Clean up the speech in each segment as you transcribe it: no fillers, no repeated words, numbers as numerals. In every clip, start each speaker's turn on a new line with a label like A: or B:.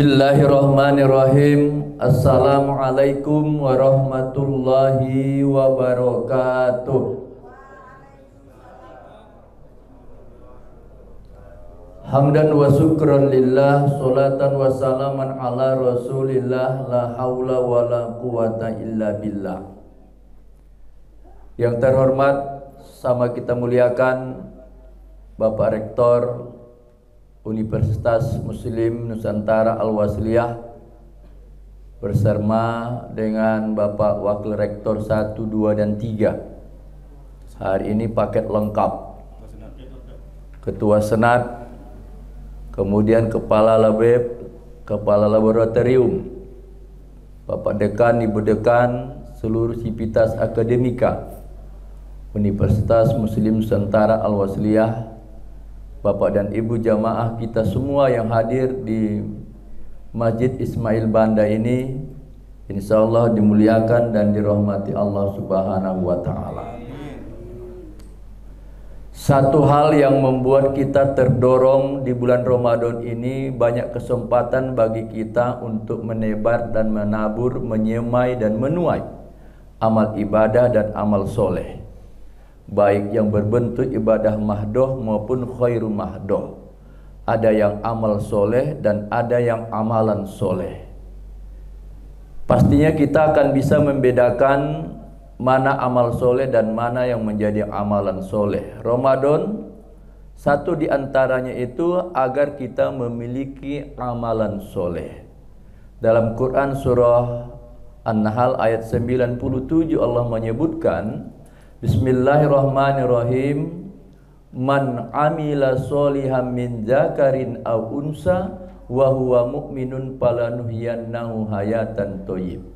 A: Bismillahirrahmanirrahim. Assalamualaikum warahmatullahi wabarakatuh. Hamdan wa syukran lillah, salatan wa salaman ala rasulillah, la haula wa la quwata illa billah. Yang terhormat, sama kita muliakan Bapak Rektor Universitas Muslim Nusantara Al-Wasliyah bersama dengan Bapak Wakil Rektor 1, 2, dan 3. Hari ini paket lengkap. Ketua Senat, kemudian Kepala Labeb, Kepala Laboratorium, Bapak Dekan, Ibu Dekan, seluruh sivitas akademika Universitas Muslim Nusantara Al-Wasliyah, Bapak dan Ibu jamaah kita semua yang hadir di Masjid Ismail Banda ini, insya Allah dimuliakan dan dirahmati Allah Subhanahu wa Ta'ala. Satu hal yang membuat kita terdorong di bulan Ramadan ini, banyak kesempatan bagi kita untuk menebar dan menabur, menyemai dan menuai amal ibadah dan amal soleh, baik yang berbentuk ibadah mahdoh maupun khairu mahdoh. Ada yang amal soleh dan ada yang amalan soleh. Pastinya kita akan bisa membedakan mana amal soleh dan mana yang menjadi amalan soleh. Ramadan, satu di antaranya itu agar kita memiliki amalan soleh. Dalam Quran surah An-Nahl ayat 97 Allah menyebutkan, Bismillahirrahmanirrahim. Man amila solihan min zakarin aw unsa wa huwa mu'minun falanuhyiyannahu hayatan thayyib.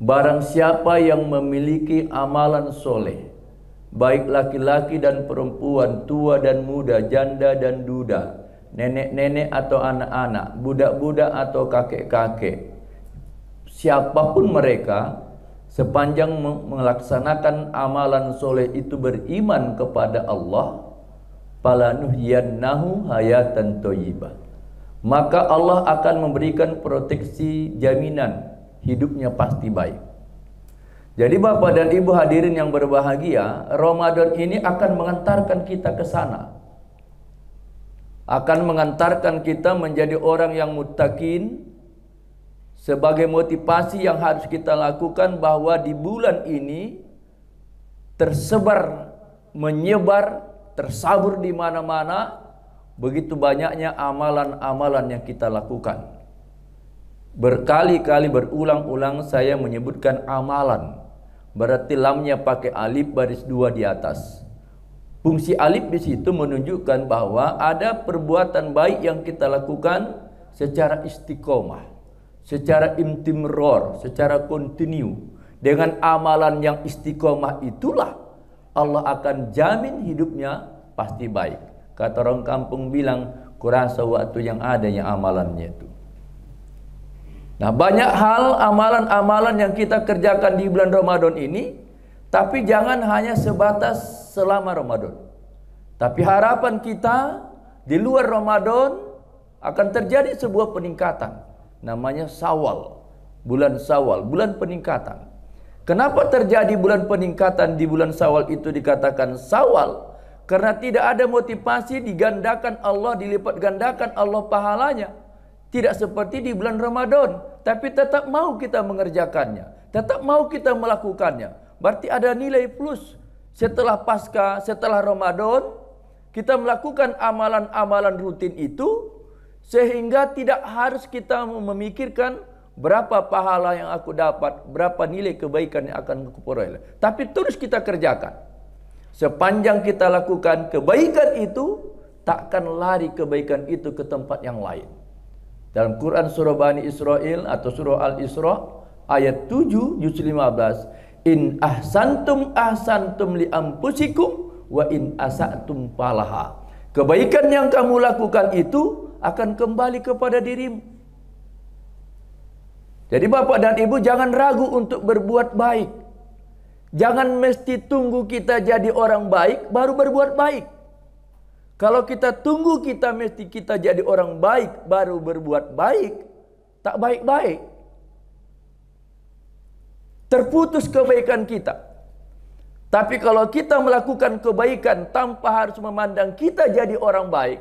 A: Barang siapa yang memiliki amalan soleh, baik laki-laki dan perempuan, tua dan muda, janda dan duda, nenek-nenek atau anak-anak, budak-budak atau kakek-kakek, siapapun mereka, sepanjang melaksanakan amalan soleh itu beriman kepada Allah, falanuhyiyannahu hayatan thayyibah, maka Allah akan memberikan proteksi, jaminan hidupnya pasti baik. Jadi Bapak dan Ibu hadirin yang berbahagia, Ramadan ini akan mengantarkan kita ke sana, akan mengantarkan kita menjadi orang yang muttaqin. Sebagai motivasi yang harus kita lakukan bahwa di bulan ini tersebar, menyebar, tersabur di mana-mana begitu banyaknya amalan-amalan yang kita lakukan. Berkali-kali berulang-ulang saya menyebutkan amalan. Berarti lamnya pakai alif baris 2 di atas. Fungsi alif di situ menunjukkan bahwa ada perbuatan baik yang kita lakukan secara istiqomah, secara imtimror, secara kontinu. Dengan amalan yang istiqomah itulah Allah akan jamin hidupnya pasti baik. Kata orang kampung bilang, kurasa waktu yang ada yang amalannya itu. Nah, banyak hal amalan-amalan yang kita kerjakan di bulan Ramadan ini, tapi jangan hanya sebatas selama Ramadan. Tapi harapan kita di luar Ramadan akan terjadi sebuah peningkatan. Namanya Syawal, bulan Syawal, bulan peningkatan. Kenapa terjadi bulan peningkatan di bulan Syawal itu dikatakan Syawal? Karena tidak ada motivasi digandakan Allah, dilipat gandakan Allah pahalanya. Tidak seperti di bulan Ramadan, tapi tetap mau kita mengerjakannya, tetap mau kita melakukannya. Berarti ada nilai plus. Setelah Paskah, setelah Ramadan, kita melakukan amalan-amalan rutin itu, sehingga tidak harus kita memikirkan berapa pahala yang aku dapat, berapa nilai kebaikan yang akan aku peroleh. Tapi terus kita kerjakan. Sepanjang kita lakukan kebaikan itu, takkan lari kebaikan itu ke tempat yang lain. Dalam Quran surah Bani Israel atau surah Al-Isra ayat 7 juz 15, In ahsantum ahsantum li anfusikum wa in asatum falaha. Kebaikan yang kamu lakukan itu akan kembali kepada dirimu. Jadi Bapak dan Ibu jangan ragu untuk berbuat baik. Jangan mesti tunggu kita jadi orang baik baru berbuat baik. Kalau kita tunggu kita mesti kita jadi orang baik baru berbuat baik, tak baik-baik. Terputus kebaikan kita. Tapi kalau kita melakukan kebaikan tanpa harus memandang kita jadi orang baik,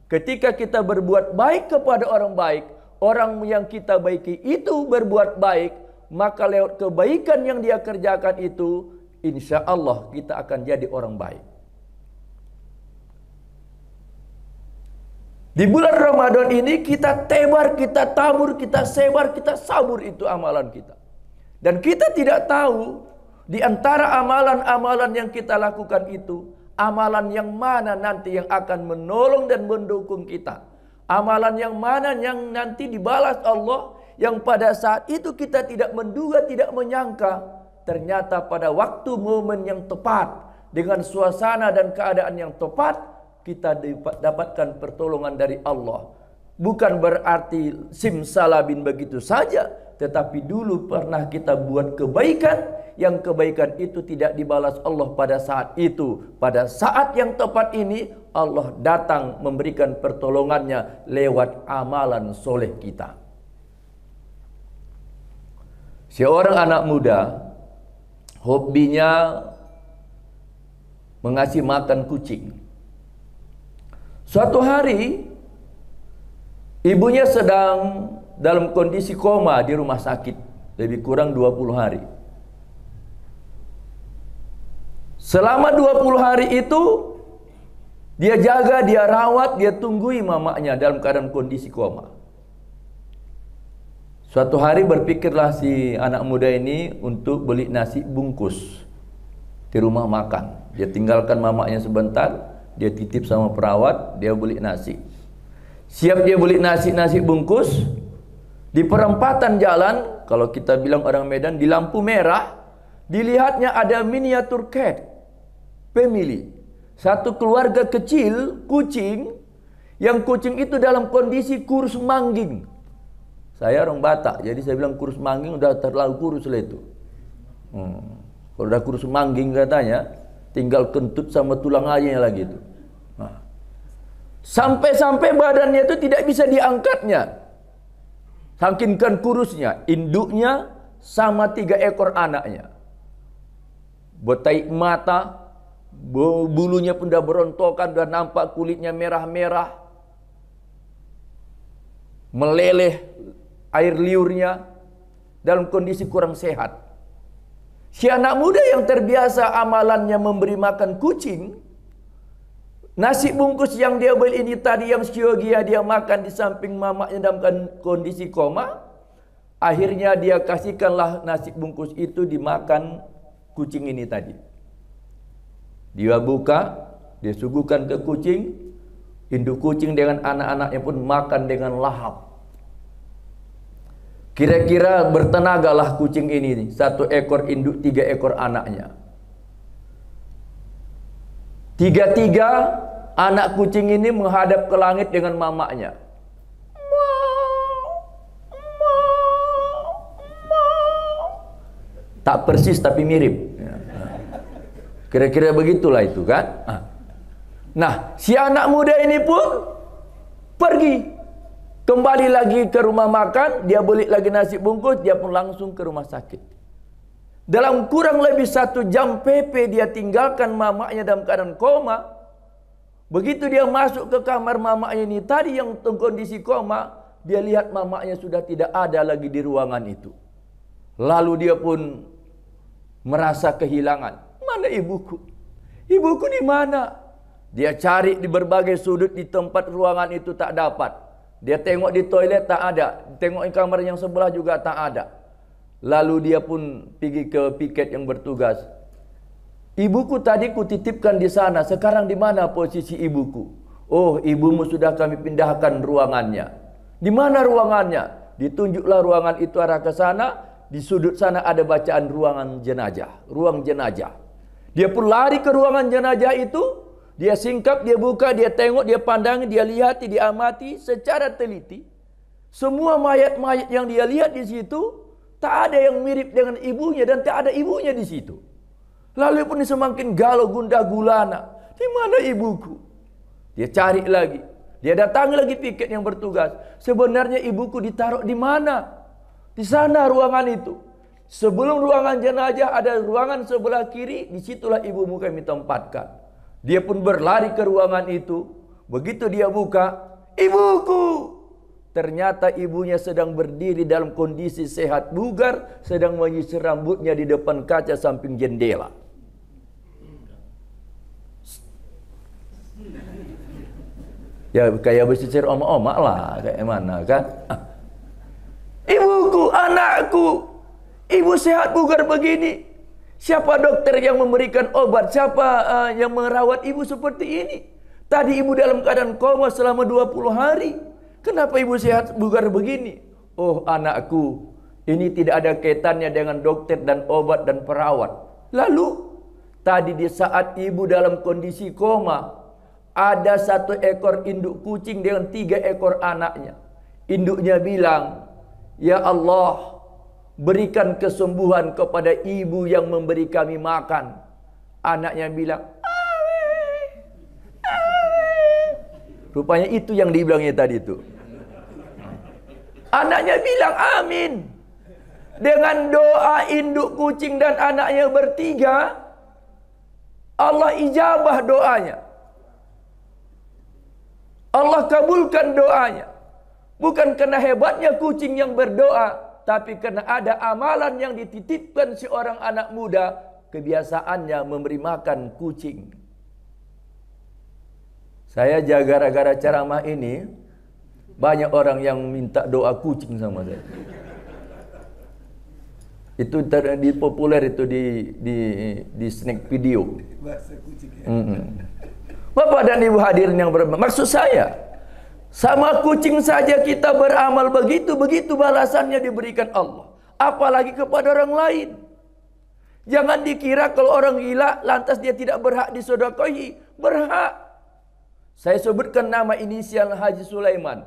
A: ketika kita berbuat baik kepada orang baik, orang yang kita baiki itu berbuat baik, maka lewat kebaikan yang dia kerjakan itu, insya Allah kita akan jadi orang baik. Di bulan Ramadan ini kita tebar, kita tabur, kita sebar, kita sabur itu amalan kita. Dan kita tidak tahu di antara amalan-amalan yang kita lakukan itu, amalan yang mana nanti yang akan menolong dan mendukung kita. Amalan yang mana yang nanti dibalas Allah, yang pada saat itu kita tidak menduga, tidak menyangka, ternyata pada waktu momen yang tepat, dengan suasana dan keadaan yang tepat, kita dapatkan pertolongan dari Allah. Bukan berarti simsalabim begitu saja, tetapi dulu pernah kita buat kebaikan, yang kebaikan itu tidak dibalas Allah pada saat itu. Pada saat yang tepat ini, Allah datang memberikan pertolongannya lewat amalan soleh kita. Seorang anak muda, hobinya mengasih makan kucing. Suatu hari, ibunya sedang dalam kondisi koma di rumah sakit, lebih kurang 20 hari. Selama 20 hari itu, dia jaga, dia rawat, dia tunggui mamanya dalam keadaan kondisi koma. Suatu hari berpikirlah si anak muda ini untuk beli nasi bungkus di rumah makan. Dia tinggalkan mamanya sebentar, dia titip sama perawat, dia beli nasi. Siap dia beli nasi bungkus, di perempatan jalan, kalau kita bilang orang Medan, di lampu merah, dilihatnya ada miniatur cat, family. Satu keluarga kecil, kucing, yang kucing itu dalam kondisi kurus mangging. Saya orang Batak, jadi saya bilang kurus mangging udah terlalu kurus lah itu. Kalau udah kurus mangging katanya, tinggal kentut sama tulang ayahnya lagi itu. Sampai-sampai badannya itu tidak bisa diangkatnya. Saking kan kurusnya, induknya sama 3 ekor anaknya. Botaik mata, bulunya pun udah berontokan, udah nampak kulitnya merah-merah. Meleleh air liurnya, dalam kondisi kurang sehat. Si anak muda yang terbiasa amalannya memberi makan kucing, nasi bungkus yang dia beli ini tadi yang siogia dia makan di samping mamanya dalam kondisi koma, akhirnya dia kasihkanlah nasi bungkus itu dimakan kucing ini tadi. Dia buka, dia suguhkan ke kucing, induk kucing dengan anak-anaknya pun makan dengan lahap. Kira-kira bertenagalah kucing ini, 1 ekor induk, 3 ekor anaknya. 3 anak kucing ini menghadap ke langit dengan mamanya. Tak persis tapi mirip. Kira-kira begitulah itu kan. Nah, si anak muda ini pun pergi. Kembali lagi ke rumah makan, dia beli lagi nasi bungkus, dia pun langsung ke rumah sakit. Dalam kurang lebih 1 jam PP dia tinggalkan mamanya dalam keadaan koma. Begitu dia masuk ke kamar mamanya ini tadi yang kondisi koma, dia lihat mamanya sudah tidak ada lagi di ruangan itu. Lalu dia pun merasa kehilangan. Mana ibuku? Ibuku di mana? Dia cari di berbagai sudut di tempat ruangan itu tak dapat. Dia tengok di toilet tak ada, tengok di kamar yang sebelah juga tak ada. Lalu dia pun pergi ke piket yang bertugas. Ibuku tadi kutitipkan di sana, sekarang di mana posisi ibuku? Oh, ibumu sudah kami pindahkan ruangannya. Di mana ruangannya? Ditunjuklah ruangan itu arah ke sana, di sudut sana ada bacaan ruangan jenazah, ruang jenazah. Dia pun lari ke ruangan jenazah itu. Dia singkap, dia buka, dia tengok, dia pandangi, dia lihati, dia amati secara teliti. Semua mayat-mayat yang dia lihat di situ tak ada yang mirip dengan ibunya dan tak ada ibunya di situ. Lalu pun semakin galau gundah gulana. Di mana ibuku? Dia cari lagi. Dia datangi lagi piket yang bertugas. Sebenarnya ibuku ditaruh di mana? Di sana ruangan itu. Sebelum ruangan jenazah ada ruangan sebelah kiri. Disitulah ibumu kami tempatkan. Dia pun berlari ke ruangan itu. Begitu dia buka, ibuku! Ternyata ibunya sedang berdiri dalam kondisi sehat bugar, sedang menyisir rambutnya di depan kaca samping jendela. Ya kayak bersisir omak-omak lah, kayak mana kan? Ibuku, anakku, ibu sehat bugar begini. Siapa dokter yang memberikan obat? Siapa yang merawat ibu seperti ini? Tadi ibu dalam keadaan koma selama 20 hari. Kenapa ibu sehat bugar begini? Oh anakku, ini tidak ada kaitannya dengan dokter dan obat dan perawat. Lalu, tadi di saat ibu dalam kondisi koma, ada 1 ekor induk kucing dengan 3 ekor anaknya. Induknya bilang, ya Allah, berikan kesembuhan kepada ibu yang memberi kami makan. Anaknya bilang, rupanya itu yang dibilangnya tadi itu. Anaknya bilang amin. Dengan doa induk kucing dan anaknya bertiga, Allah ijabah doanya. Allah kabulkan doanya. Bukan karena hebatnya kucing yang berdoa, tapi karena ada amalan yang dititipkan seorang anak muda, kebiasaannya memberi makan kucing. Saya gara-gara ceramah ini banyak orang yang minta doa kucing sama saya. Itu populer itu di snack video. Bapak dan Ibu hadirin yang berbahagia, maksud saya, sama kucing saja kita beramal begitu balasannya diberikan Allah. Apalagi kepada orang lain. Jangan dikira kalau orang gila lantas dia tidak berhak disedekahi. Berhak. Saya sebutkan nama inisial Haji Sulaiman.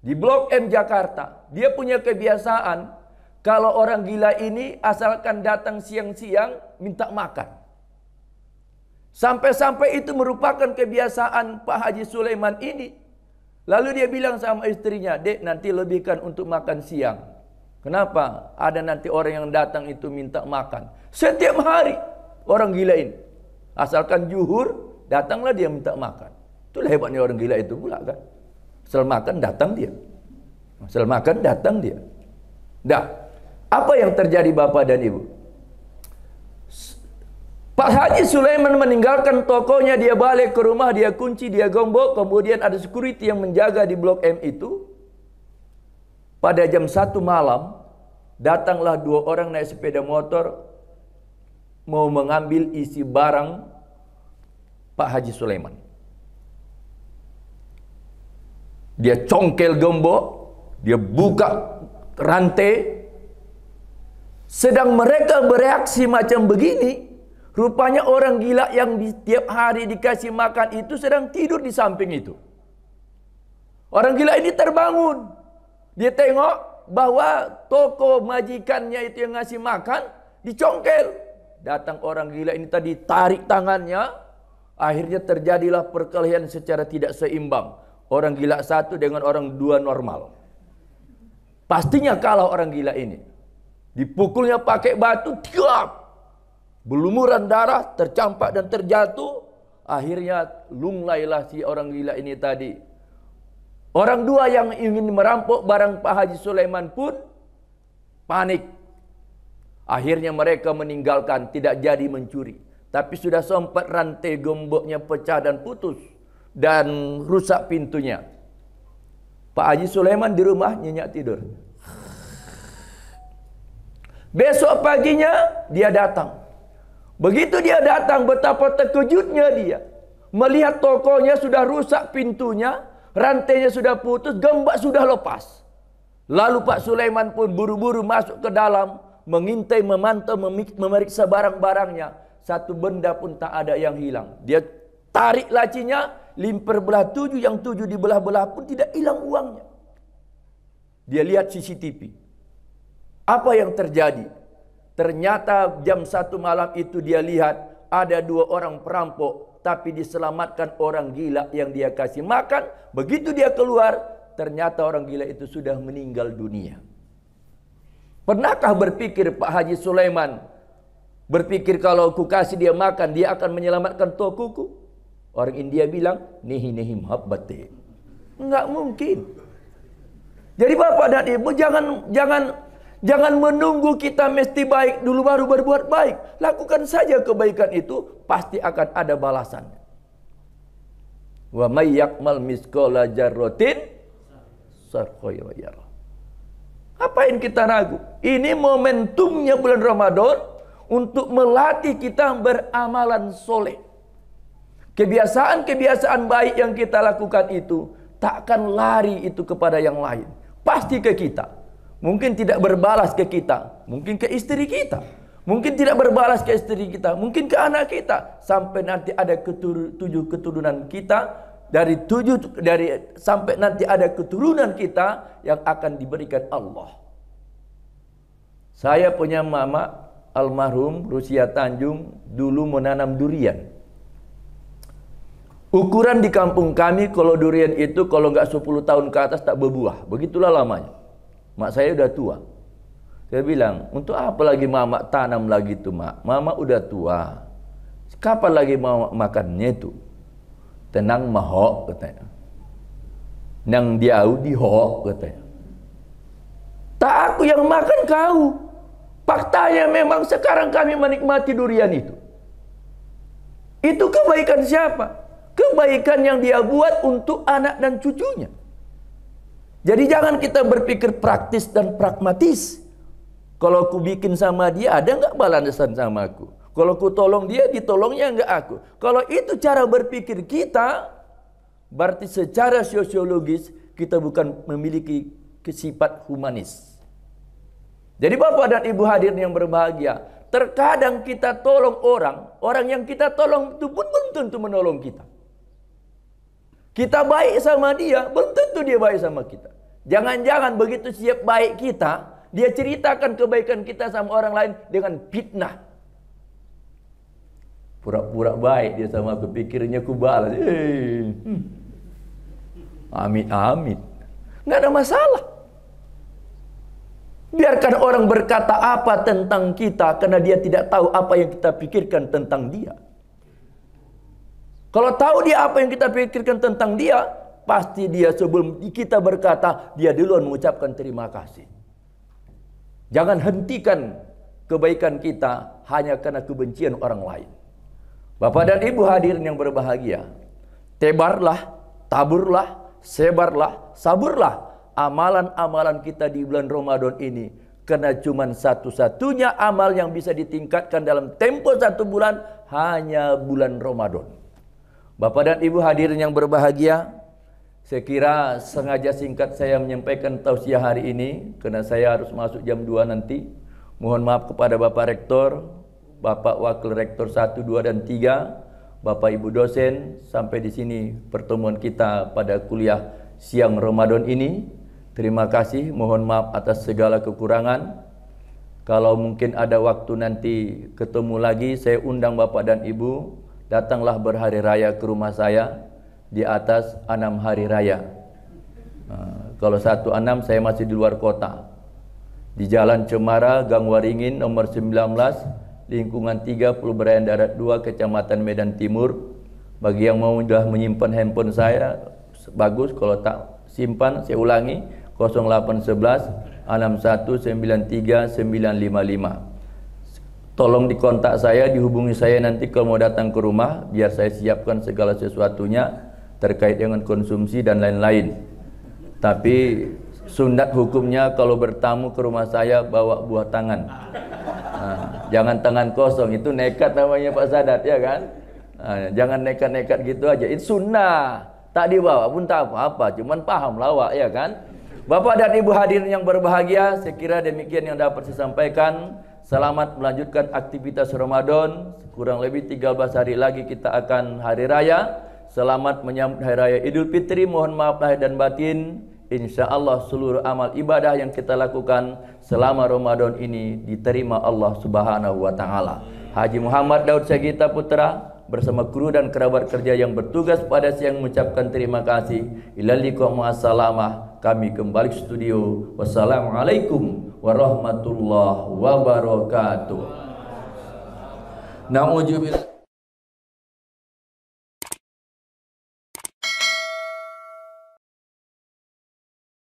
A: Di Blok M Jakarta. Dia punya kebiasaan, kalau orang gila ini asalkan datang siang-siang minta makan. Sampai-sampai itu merupakan kebiasaan Pak Haji Sulaiman ini. Lalu dia bilang sama istrinya, Dek, nanti lebihkan untuk makan siang. Kenapa? Ada nanti orang yang datang itu minta makan. Setiap hari orang gila ini. Asalkan zuhur, datanglah dia minta makan. Itulah hebatnya orang gila itu pula kan. Asal makan datang dia. Asal makan datang dia. Dah. Apa yang terjadi Bapak dan Ibu? Pak Haji Sulaiman meninggalkan tokonya, dia balik ke rumah, dia kunci, dia gembok, kemudian ada security yang menjaga di Blok M itu. Pada jam 1 malam, datanglah 2 orang naik sepeda motor mau mengambil isi barang Pak Haji Sulaiman. Dia congkel gembok, dia buka rantai. Sedang mereka bereaksi macam begini, rupanya orang gila yang tiap hari dikasih makan itu sedang tidur di samping itu. Orang gila ini terbangun. Dia tengok bahwa toko majikannya itu yang ngasih makan dicongkel. Datang orang gila ini tadi, tarik tangannya. Akhirnya terjadilah perkelahian secara tidak seimbang. Orang gila 1 dengan orang 2 normal. Pastinya kalah orang gila ini. Dipukulnya pakai batu, tiap. Berlumuran darah, tercampak dan terjatuh. Akhirnya lunglailah si orang gila ini tadi. Orang 2 yang ingin merampok barang Pak Haji Sulaiman pun panik. Akhirnya mereka meninggalkan, tidak jadi mencuri. Tapi sudah sempat rantai gemboknya pecah dan putus. Dan rusak pintunya. Pak Haji Sulaiman di rumah nyenyak tidur. Besok paginya dia datang. Begitu dia datang, betapa terkejutnya dia. Melihat tokonya sudah rusak pintunya, rantainya sudah putus, gembak sudah lepas. Lalu Pak Sulaiman pun buru-buru masuk ke dalam, mengintai, memantau, memeriksa barang-barangnya. Satu benda pun tak ada yang hilang. Dia tarik lacinya, limper belah 7, yang 7 dibelah-belah pun tidak hilang uangnya. Dia lihat CCTV. Apa yang terjadi? Ternyata jam 1 malam itu dia lihat ada 2 orang perampok tapi diselamatkan orang gila yang dia kasih makan. Begitu dia keluar, ternyata orang gila itu sudah meninggal dunia. Pernahkah berpikir Pak Haji Sulaiman berpikir kalau aku kasih dia makan, dia akan menyelamatkan tokuku? Orang India bilang, nehi muhabbati. Enggak mungkin. Jadi Bapak dan Ibu, jangan menunggu kita mesti baik dulu baru berbuat baik. Lakukan saja kebaikan itu, pasti akan ada balasannya. Wa may ya'mal misqala dzarratin khairan yarah. Apain kita ragu? Ini momentumnya bulan Ramadan untuk melatih kita beramalan soleh. Kebiasaan-kebiasaan baik yang kita lakukan itu takkan lari itu kepada yang lain. Pasti ke kita. Mungkin tidak berbalas ke kita, mungkin ke istri kita, mungkin tidak berbalas ke istri kita, mungkin ke anak kita, sampai nanti ada tujuh keturunan kita, sampai nanti ada keturunan kita yang akan diberikan Allah. Saya punya mama almarhum Rusia Tanjung dulu menanam durian. Ukuran di kampung kami kalau durian itu kalau nggak 10 tahun ke atas tak berbuah, begitulah lamanya. Mak saya udah tua. Saya bilang, untuk apa lagi mama tanam lagi tuh mak? Mama udah tua. Kapan lagi mau makannya itu? Tenang mahok katanya. Nang diau dihok katanya. Tak aku yang makan kau. Faktanya memang sekarang kami menikmati durian itu. Itu kebaikan siapa? Kebaikan yang dia buat untuk anak dan cucunya. Jadi jangan kita berpikir praktis dan pragmatis. Kalau aku bikin sama dia, ada nggak balasan sama aku? Kalau aku tolong dia, ditolongnya nggak aku? Kalau itu cara berpikir kita, berarti secara sosiologis kita bukan memiliki sifat humanis. Jadi Bapak dan Ibu hadirin yang berbahagia, terkadang kita tolong orang yang kita tolong itu pun belum tentu menolong kita. Kita baik sama dia, belum tentu dia baik sama kita. Jangan-jangan begitu siap baik kita, dia ceritakan kebaikan kita sama orang lain dengan fitnah. Pura-pura baik dia sama aku, pikirnya aku balas. Amit-amit. Nggak ada masalah. Biarkan orang berkata apa tentang kita, karena dia tidak tahu apa yang kita pikirkan tentang dia. Kalau tahu dia apa yang kita pikirkan tentang dia, pasti dia sebelum kita berkata, dia duluan mengucapkan terima kasih. Jangan hentikan kebaikan kita hanya karena kebencian orang lain. Bapak dan Ibu hadirin yang berbahagia, tebarlah, taburlah, sebarlah, saburlah amalan-amalan kita di bulan Ramadan ini. Karena cuma satu-satunya amal yang bisa ditingkatkan dalam tempo 1 bulan, hanya bulan Ramadan. Bapak dan Ibu hadirin yang berbahagia, saya kira sengaja singkat saya menyampaikan tausiah hari ini karena saya harus masuk jam 2 nanti. Mohon maaf kepada Bapak Rektor, Bapak Wakil Rektor 1, 2, dan 3, Bapak Ibu dosen. Sampai di sini pertemuan kita pada kuliah siang Ramadan ini. Terima kasih, mohon maaf atas segala kekurangan. Kalau mungkin ada waktu nanti ketemu lagi, saya undang Bapak dan Ibu, datanglah berhari raya ke rumah saya di atas 6 hari raya. Kalau 16 saya masih di luar kota, di Jalan Cemara, Gang Waringin nomor 19, lingkungan 3, Peluberayan Darat 2, Kecamatan Medan Timur. Bagi yang mau sudah menyimpan handphone saya, bagus. Kalau tak simpan, saya ulangi, 0811 6193 955. Tolong dikontak saya, dihubungi saya nanti kalau mau datang ke rumah, biar saya siapkan segala sesuatunya terkait dengan konsumsi dan lain-lain. Tapi sunat hukumnya kalau bertamu ke rumah saya bawa buah tangan. Jangan tangan kosong, itu nekat namanya Pak Sadat, ya kan? Jangan nekat-nekat gitu aja. Itu sunnah, tak dibawa pun tak apa-apa, cuman paham lawak, ya kan? Bapak dan Ibu hadirin yang berbahagia, saya kira demikian yang dapat saya sampaikan. Selamat melanjutkan aktivitas Ramadan. Kurang lebih 13 hari lagi kita akan hari raya. Selamat menyambut hari raya Idul Fitri. Mohon maaf lahir dan batin. Insya Allah seluruh amal ibadah yang kita lakukan selama Ramadan ini diterima Allah Subhanahu wa Ta'ala. Haji Muhammad Daud Syagita Putra bersama kru dan kerabat kerja yang bertugas pada siang mengucapkan terima kasih. Ilal liqa ma'assalamah. Kami kembali ke studio. Wassalamualaikum warahmatullahi wabarakatuh. Na'udzubillah.